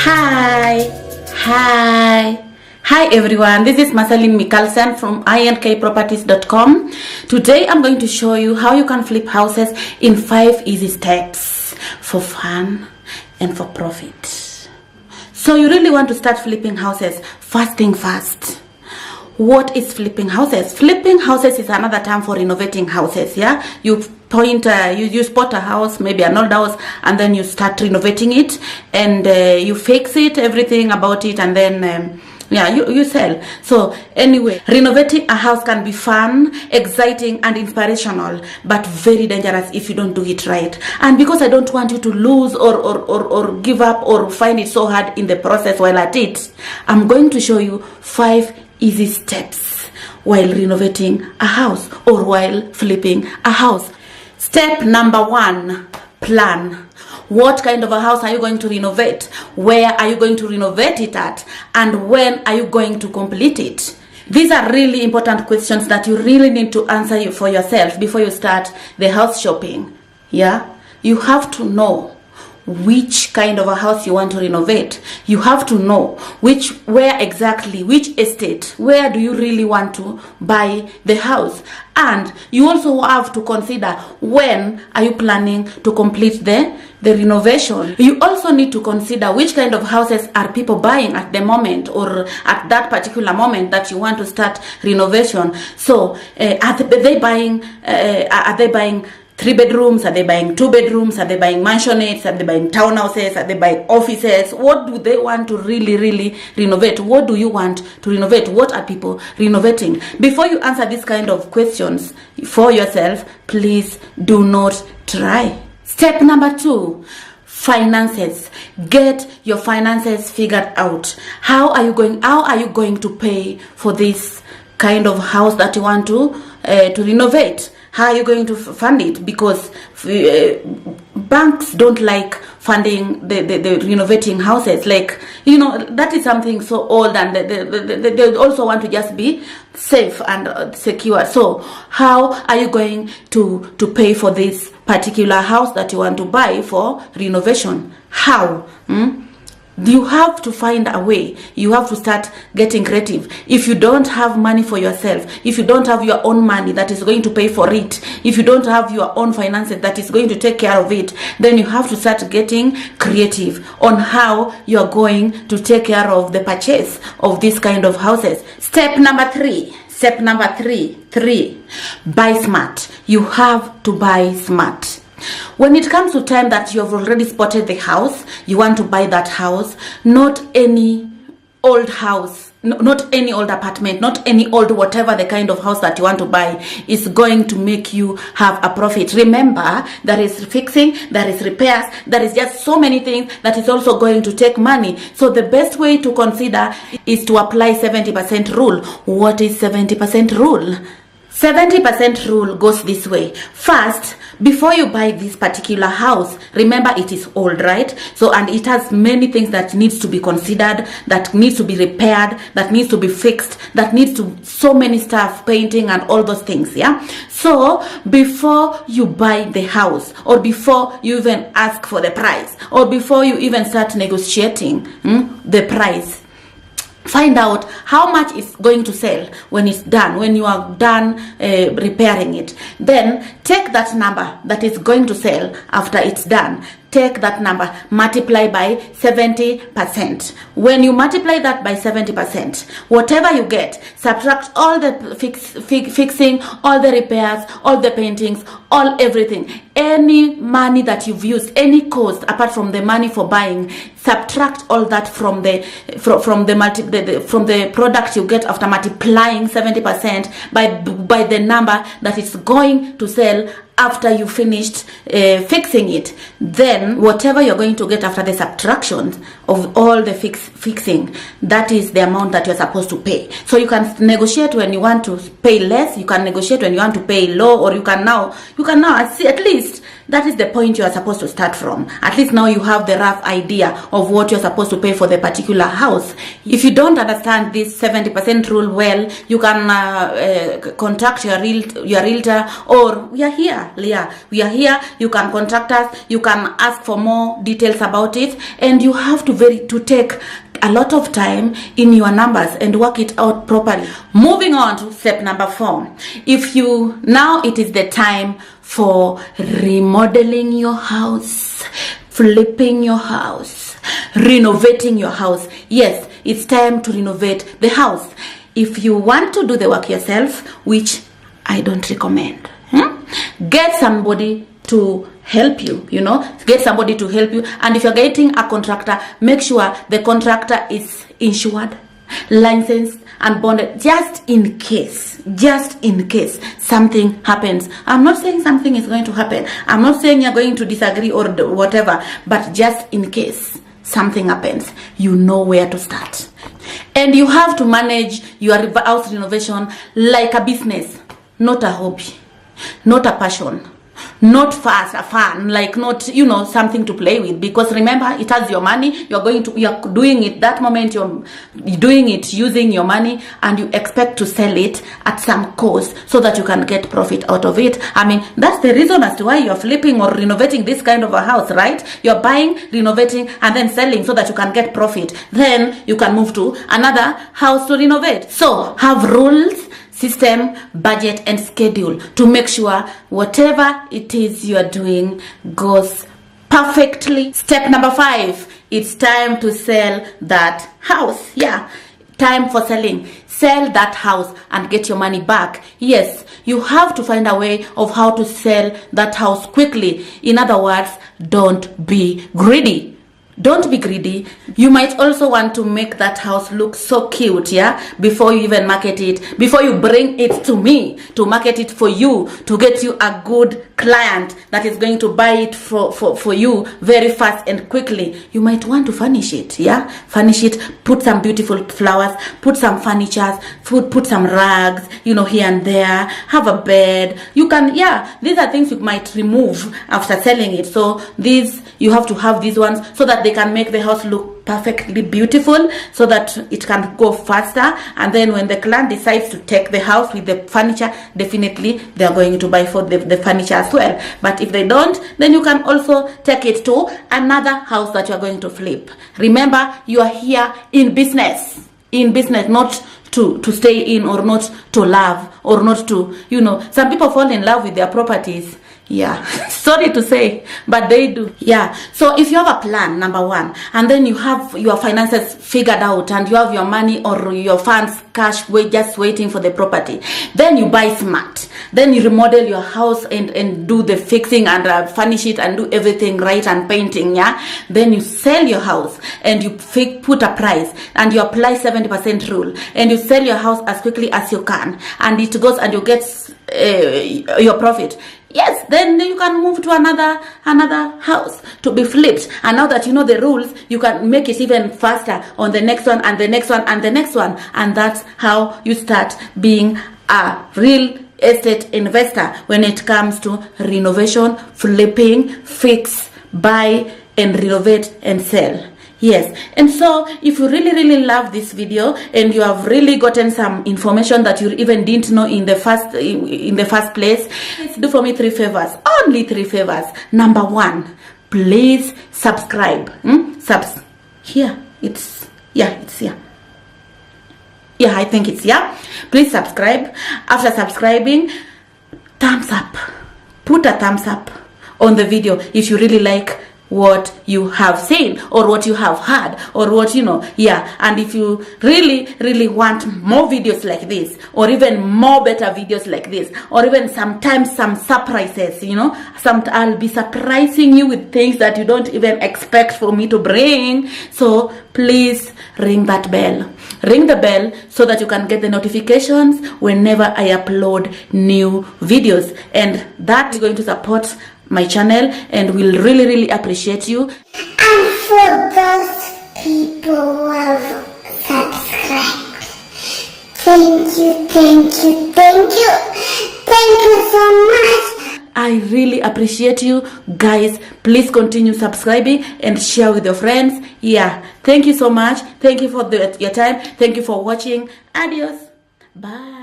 Hi everyone, this is Masalin Mikkelsen from inkproperties.com. Today I'm going to show you how you can flip houses in 5 easy steps for fun and for profit. So you really want to start flipping houses. First thing first, what is flipping houses? Flipping houses is another term for renovating houses. Yeah, you spot a house, maybe an old house, and then you start renovating it, and you fix it, everything about it, and then you sell. So anyway, renovating a house can be fun, exciting, and inspirational, but very dangerous if you don't do it right. And because I don't want you to lose or give up or find it so hard in the process while at it, I'm going to show you 5 easy steps while renovating a house or while flipping a house. Step number 1, plan. What kind of a house are you going to renovate? Where are you going to renovate it at? And when are you going to complete it? These are really important questions that you really need to answer for yourself before you start the house shopping. Yeah? You have to know which kind of a house you want to renovate. You have to know where exactly, which estate, where do you really want to buy the house. And you also have to consider when are you planning to complete the renovation. You also need to consider which kind of houses are people buying at the moment or at that particular moment that you want to start renovation. So are they buying 3 bedrooms? Are they buying 2 bedrooms? Are they buying mansionettes? Are they buying townhouses? Are they buying offices? What do they want to really renovate? What do you want to renovate? What are people renovating? Before you answer these kind of questions for yourself, please do not try. Step number 2, finances. Get your finances figured out. How are you going to pay for this kind of house that you want to renovate? How are you going to fund it? Because banks don't like funding the renovating houses. Like, that is something so old, and they also want to just be safe and secure. So how are you going to pay for this particular house that you want to buy for renovation? How? You have to find a way. You have to start getting creative. If you don't have money for yourself, if you don't have your own money that is going to pay for it, if you don't have your own finances that is going to take care of it, then you have to start getting creative on how you are going to take care of the purchase of this kind of houses. Step number 3, buy smart. You have to buy smart. When it comes to time that you have already spotted the house, you want to buy that house, not any old house, not any old apartment, not any old whatever the kind of house that you want to buy is going to make you have a profit. Remember, there is fixing, there is repairs, there is just so many things that is also going to take money. So the best way to consider is to apply 70% rule. What is 70% rule? 70% rule goes this way. First, before you buy this particular house, remember it is old, right? So, and it has many things that needs to be considered, that needs to be repaired, that needs to be fixed, that needs to so many stuff, painting and all those things. Yeah. So before you buy the house, or before you even ask for the price, or before you even start negotiating the price, find out how much it's going to sell when it's done, when you are done repairing it. Then take that number that is going to sell after it's done. Take that number, multiply by 70%. When you multiply that by 70%, whatever you get, subtract all the fixing, all the repairs, all the paintings, everything. Any money that you've used, any cost apart from the money for buying, subtract all that from the product you get after multiplying 70% by the number that is going to sell after you finished fixing it. Then whatever you're going to get after the subtraction of all the fixing, that is the amount that you're supposed to pay. So you can negotiate when you want to pay less, you can negotiate when you want to pay low, or you can now at least that is the point you are supposed to start from. At least now you have the rough idea of what you're supposed to pay for the particular house. If you don't understand this 70% rule well, you can contact your realtor, or we are here, Leah. We are here. You can contact us. You can ask for more details about it, and you have to take a lot of time in your numbers and work it out properly. Moving on to step number 4. If you now it is the time for remodeling your house, flipping your house, renovating your house. Yes, it's time to renovate the house. If you want to do the work yourself, which I don't recommend, get somebody to help you, get somebody to help you. And if you're getting a contractor, make sure the contractor is insured, licensed, and bonded, just in case something happens. I'm not saying something is going to happen. I'm not saying you're going to disagree or whatever, but just in case something happens, you know where to start. And you have to manage your house renovation like a business, not a hobby, not a passion, not fun, like not something to play with. Because remember, it has your money. You're doing it that moment. You're doing it using your money, and you expect to sell it at some cost so that you can get profit out of it. I mean, that's the reason as to why you're flipping or renovating this kind of a house, right? You're buying, renovating, and then selling so that you can get profit. Then you can move to another house to renovate. So have rules, system, budget, and schedule to make sure whatever it is you are doing goes perfectly. Step number 5, it's time to sell that house. Yeah, time for selling. Sell that house and get your money back. Yes, you have to find a way of how to sell that house quickly. In other words, don't be greedy. Don't be greedy. You might also want to make that house look so cute, yeah, before you even market it, before you bring it to me to market it for you, to get you a good client that is going to buy it for you very fast and quickly. You might want to furnish it, yeah, furnish it, put some beautiful flowers, put some furniture, put some rugs, here and there, have a bed. You can, yeah, these are things you might remove after selling it. So you have to have these ones so that they can make the house look perfectly beautiful, so that it can go faster. And then when the client decides to take the house with the furniture, definitely they are going to buy for the furniture as well. But if they don't, then you can also take it to another house that you are going to flip. Remember, you are here in business, not to stay in, or not to love, or not to, some people fall in love with their properties. Yeah, sorry to say, but they do. Yeah, so if you have a plan, number 1, and then you have your finances figured out, and you have your money or your funds, cash, just waiting for the property, then you buy smart. Then you remodel your house and do the fixing and furnish it and do everything right and painting, yeah. Then you sell your house and you put a price, and you apply 70% rule, and you sell your house as quickly as you can, and it goes and you get your profit. Yes, then you can move to another house to be flipped. And now that you know the rules, you can make it even faster on the next one and the next one and the next one. And that's how you start being a real estate investor when it comes to renovation, flipping, fix, buy, and renovate and sell. Yes, and so if you really love this video and you have really gotten some information that you even didn't know in the first place, please do for me 3 favors, only 3 favors. Number 1, please subscribe. Here, it's here. Yeah, I think it's here. Please subscribe. After subscribing, thumbs up. Put a thumbs up on the video if you really like what you have seen or what you have heard or what and if you really want more videos like this, or even more better videos like this, or even sometimes some surprises, I'll be surprising you with things that you don't even expect for me to bring. So please ring that bell, ring the bell, so that you can get the notifications whenever I upload new videos, and that is going to support my channel and will really appreciate you. And for those people who have subscribed, thank you so much. I I really appreciate you guys. Please continue subscribing and share with your friends. Yeah, thank you so much. Thank you for your time. Thank you for watching. Adios. Bye.